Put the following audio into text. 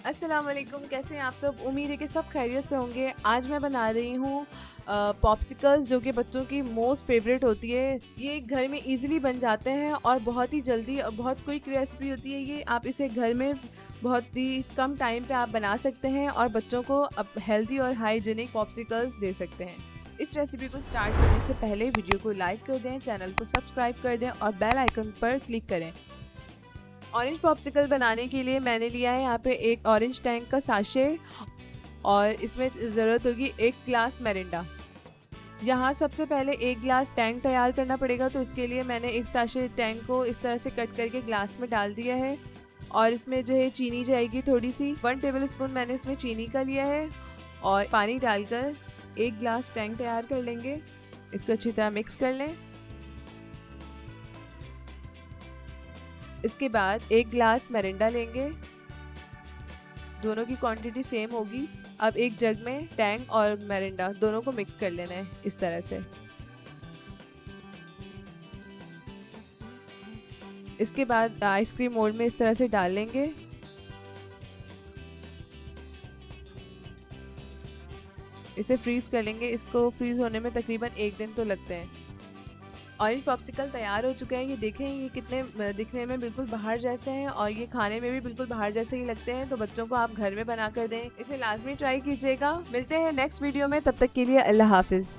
अस्सलाम वालेकुम, कैसे हैं आप सब। उम्मीद है कि सब खैरियत से होंगे। आज मैं बना रही हूँ पॉप्सिकल्स, जो कि बच्चों की मोस्ट फेवरेट होती है। ये घर में इजीली बन जाते हैं और बहुत ही जल्दी और बहुत क्विक रेसिपी होती है ये। आप इसे घर में बहुत ही कम टाइम पे आप बना सकते हैं और बच्चों को अब हेल्दी और हाइजीनिक पॉप्सिकल्स दे सकते हैं। इस रेसिपी को स्टार्ट करने से पहले वीडियो को लाइक कर दें, चैनल को सब्सक्राइब कर दें और बेल आइकन पर क्लिक करें। ऑरेंज पॉप्सिकल बनाने के लिए मैंने लिया है यहाँ पे एक ऑरेंज टैंक का साशे और इसमें ज़रूरत होगी 1 ग्लास मिरिंडा। यहाँ सबसे पहले 1 ग्लास टैंक तैयार करना पड़ेगा, तो इसके लिए मैंने एक साशे टैंक को इस तरह से कट करके ग्लास में डाल दिया है और इसमें जो है चीनी जाएगी थोड़ी सी। 1 टेबल स्पून मैंने इसमें चीनी का लिया है और पानी डालकर 1 ग्लास टैंक तैयार कर लेंगे। इसको अच्छी तरह मिक्स कर लें। इसके बाद 1 ग्लास मिरिंडा लेंगे, दोनों की क्वांटिटी सेम होगी। अब एक जग में टैंक और मिरिंडा दोनों को मिक्स कर लेना है इस तरह से। इसके बाद आइसक्रीम मोल्ड में इस तरह से डाल लेंगे। इसे फ्रीज कर लेंगे। इसको फ्रीज होने में तकरीबन 1 दिन तो लगते हैं। ऑरेंज पॉप्सिकल तैयार हो चुके हैं। ये देखें, ये कितने दिखने में बिल्कुल बाहर जैसे हैं और ये खाने में भी बिल्कुल बाहर जैसे ही लगते हैं। तो बच्चों को आप घर में बना कर दें, इसे लाजमी ट्राई कीजिएगा। मिलते हैं नेक्स्ट वीडियो में, तब तक के लिए अल्लाह हाफिज़।